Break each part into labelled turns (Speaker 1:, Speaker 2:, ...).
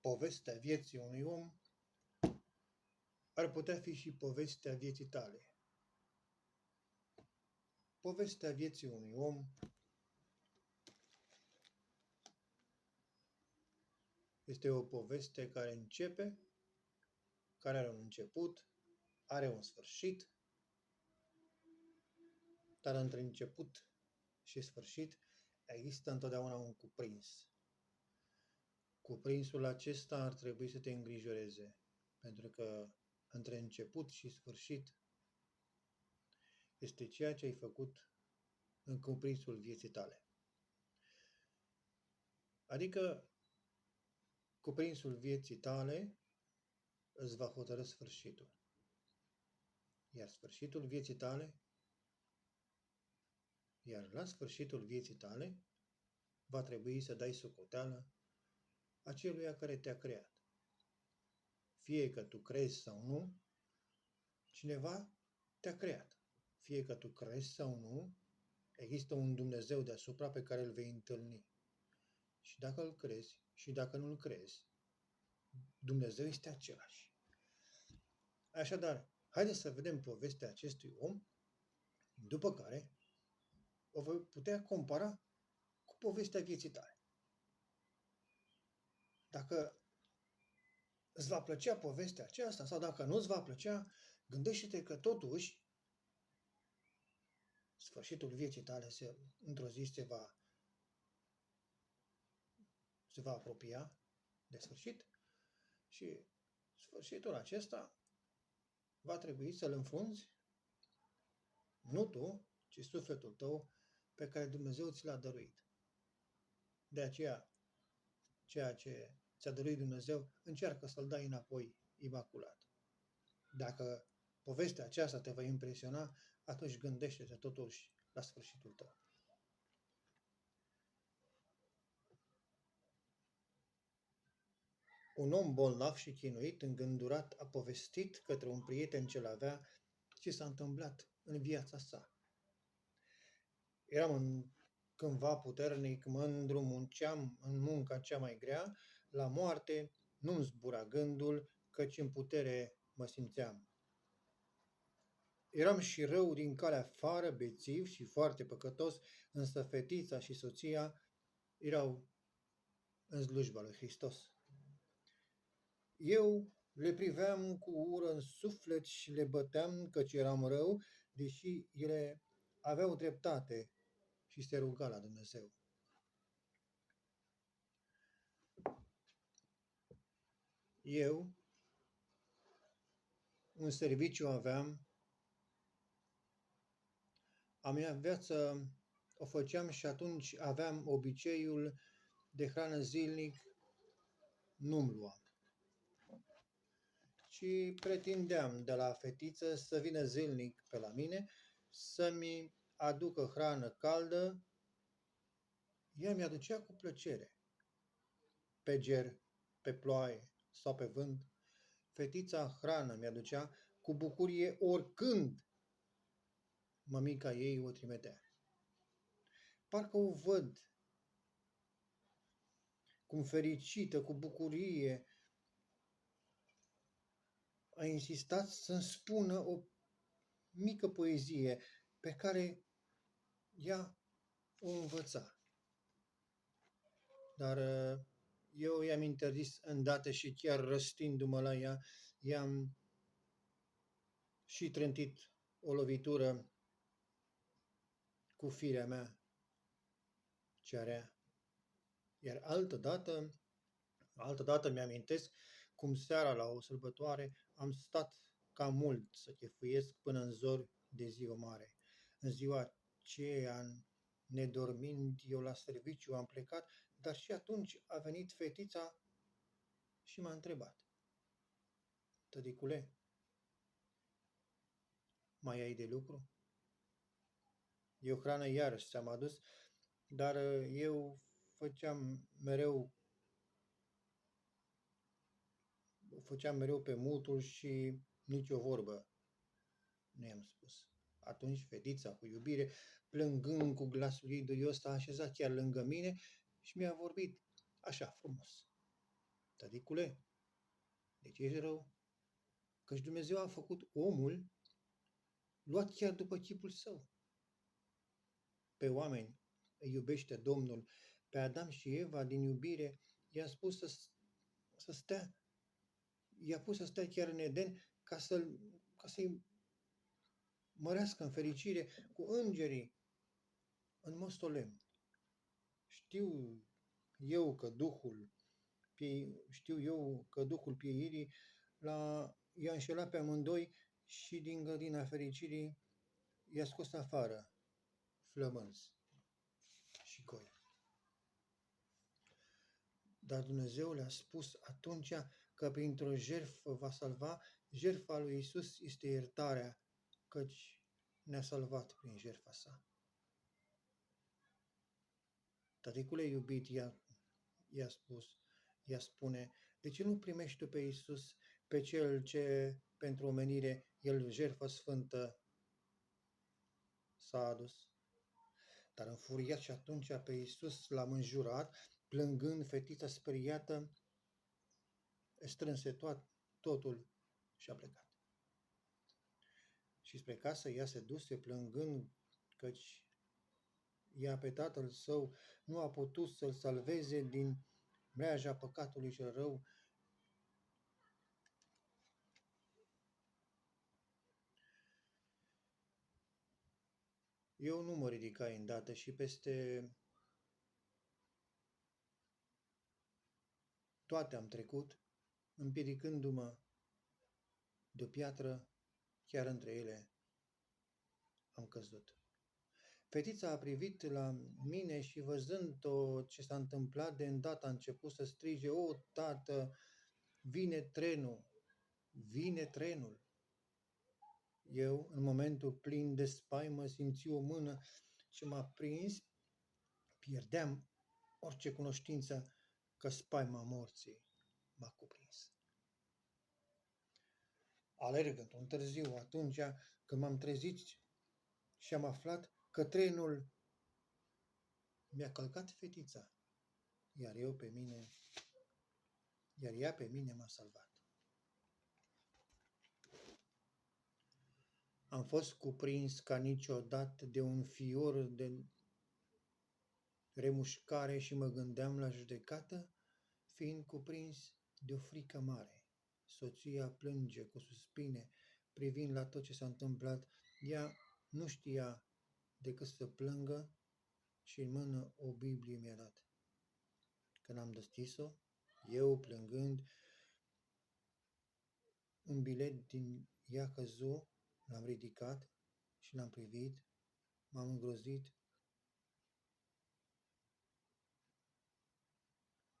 Speaker 1: povestea vieții unui om ar putea fi și povestea vieții tale. Povestea vieții unui om este o poveste care începe, care are un început, are un sfârșit, dar între început și sfârșit există întotdeauna un cuprins. Cuprinsul acesta ar trebui să te îngrijoreze, pentru că între început și sfârșit este ceea ce ai făcut în cuprinsul vieții tale. Adică cuprinsul vieții tale îți va hotărî sfârșitul. Iar la sfârșitul vieții tale va trebui să dai socoteală aceluia care te-a creat. Fie că tu crezi sau nu, cineva te-a creat. Fie că tu crezi sau nu, există un Dumnezeu deasupra pe care îl vei întâlni. Și dacă îl crezi și dacă nu îl crezi, Dumnezeu este același. Așadar, haideți să vedem povestea acestui om, după care o voi putea compara cu povestea vieții tale. Dacă îți va plăcea povestea aceasta sau dacă nu îți va plăcea, gândește-te că totuși sfârșitul vieții tale într-o zi se va apropia de sfârșit și sfârșitul acesta va trebui să-l înfrunzi nu tu, ci sufletul tău pe care Dumnezeu ți l-a dăruit. De aceea, ceea ce ți-a dăruit Dumnezeu, încearcă să-l dai înapoi imaculat. Dacă povestea aceasta te va impresiona, atunci gândește-te totuși la sfârșitul tău. Un om bolnav și chinuit, îngândurat, a povestit către un prieten ce l-avea ce s-a întâmplat în viața sa. Eram cândva puternic, mândru, munceam în munca cea mai grea, la moarte nu-mi zbura gândul, căci în putere mă simțeam. Eram și rău din calea afară, bețiv și foarte păcătos, însă fetița și soția erau în slujba lui Hristos. Eu le priveam cu ură în suflet și le băteam căci eram rău, deși ele aveau dreptate și se ruga la Dumnezeu. Eu un serviciu aveam, a mea viață o făceam și atunci aveam obiceiul de hrană zilnic, nu-mi luam. Și pretindeam de la fetiță să vină zilnic pe la mine, să-mi aducă hrană caldă. Ea mi-aducea cu plăcere. Pe ger, pe ploaie sau pe vânt, fetița hrană mi-aducea cu bucurie oricând mămica ei o trimitea. Parcă o văd cum fericită, cu bucurie, a insistat să-mi spună o mică poezie pe care ea o învăța. Dar eu i-am interzis îndată și chiar răstindu-mă la ea, i-am și trântit o lovitură cu firea mea cea rea. Iar altădată mi-amintesc cum seara la o sărbătoare am stat cam mult să chefuiesc până în zori de ziua mare. În ziua aceea, nedormind, eu la serviciu am plecat, dar și atunci a venit fetița și m-a întrebat: tăticule, mai ai de lucru? Eu hrană iarăși ți-am adus, dar eu făceam mereu pe mutul și nici o vorbă nu i-am spus. Atunci fetița, cu iubire, plângând cu glasul ei duios, s-a așezat chiar lângă mine și mi-a vorbit așa frumos: Tăticule, de ce ești rău? Căci Dumnezeu a făcut omul luat chiar după chipul său. Pe oameni îi iubește Domnul, pe Adam și Eva din iubire i-a spus să stea, i-a pus să stea chiar în Eden ca să-i mărească în fericire cu îngerii în mostolem. Știu eu că Duhul pieirii i-a înșelat pe amândoi și din grădina fericirii i-a scos afară flămânzi și coi. Dar Dumnezeu le-a spus atunci că printr-o jertfă va salva. Jertfa lui Iisus este iertarea, căci ne-a salvat prin jertfa sa. Tăticule iubit, ea spune, de ce nu primești tu pe Iisus, pe Cel ce pentru omenire El jertfă sfântă s-a adus? Dar înfuriat și atunci pe Iisus l-am înjurat, plângând, fetița speriată, strânse totul și a plecat. Și spre casă ea se duse plângând, căci ea pe tatăl său nu a putut să-l salveze din mreaja păcatului cel rău. Eu nu mă ridicai îndată și peste toate am trecut, împiedicându-mă de o piatră, chiar între ele am căzut. Fetița a privit la mine și văzând tot ce s-a întâmplat, de îndată a început să strige, o, tată, vine trenul, vine trenul. Eu, în momentul plin de spaimă, simți o mână ce m-a prins, pierdeam orice cunoștință că spaima morții m-a cuprins. Alerg într-un târziu atunci când m-am trezit și am aflat că trenul mi-a călcat fetița, iar ea pe mine m-a salvat. Am fost cuprins ca niciodată de un fior de remușcare și mă gândeam la judecată, fiind cuprins de o frică mare. Soția plânge cu suspine, privind la tot ce s-a întâmplat. Ea nu știa decât să plângă și în mână o Biblie mi-a dat. Când am deschis-o, eu plângând, un bilet din ea căzu, l-am ridicat și l-am privit, m-am îngrozit,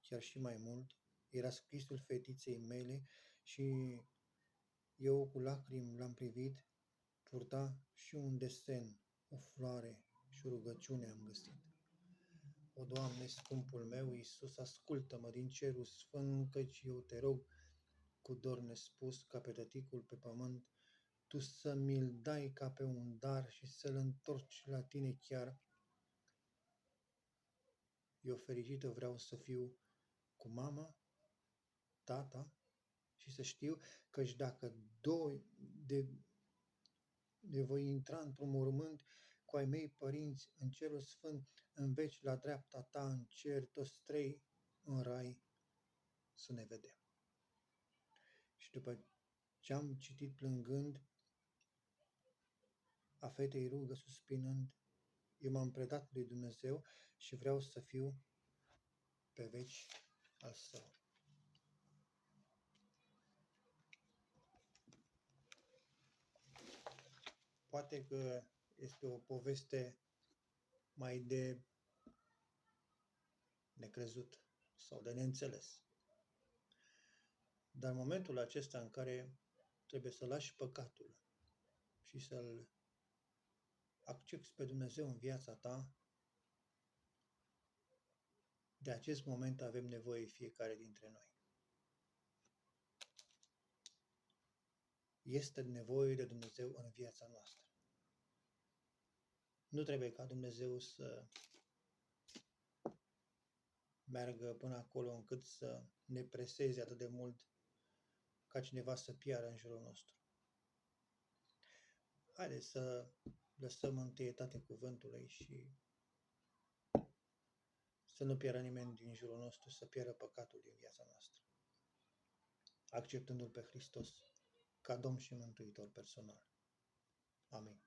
Speaker 1: chiar și mai mult, era scrisul fetiței mele și eu cu lacrimi l-am privit, purta și un desen, o floare și o rugăciune am găsit. O, Doamne, scumpul meu, Iisus, ascultă-mă din cerul sfânt, căci eu te rog, cu dor nespus, ca pe tăticul pe pământ, Tu să mi-l dai ca pe un dar și să-l întorci la Tine chiar. Eu fericită vreau să fiu cu mama, tata și să știu căci dacă de voi intra într-un mormânt cu ai mei părinți în cerul sfânt, în veci la dreapta Ta în cer, toți trei în rai să ne vedem. Și după ce am citit plângând, a fetei rugă suspinând, eu m-am predat lui Dumnezeu și vreau să fiu pe veci al Său. Poate că este o poveste mai de necrezut sau de neînțeles. Dar în momentul acesta în care trebuie să lași păcatul și să-L accepti pe Dumnezeu în viața ta, de acest moment avem nevoie fiecare dintre noi. Este nevoie de Dumnezeu în viața noastră. Nu trebuie ca Dumnezeu să meargă până acolo încât să ne preseze atât de mult ca cineva să piară în jurul nostru. Haideți să lăsăm întâietate cuvântului și să nu piară nimeni din jurul nostru, să piară păcatul din viața noastră, acceptându-L pe Hristos ca Domn și Mântuitor personal. Amin.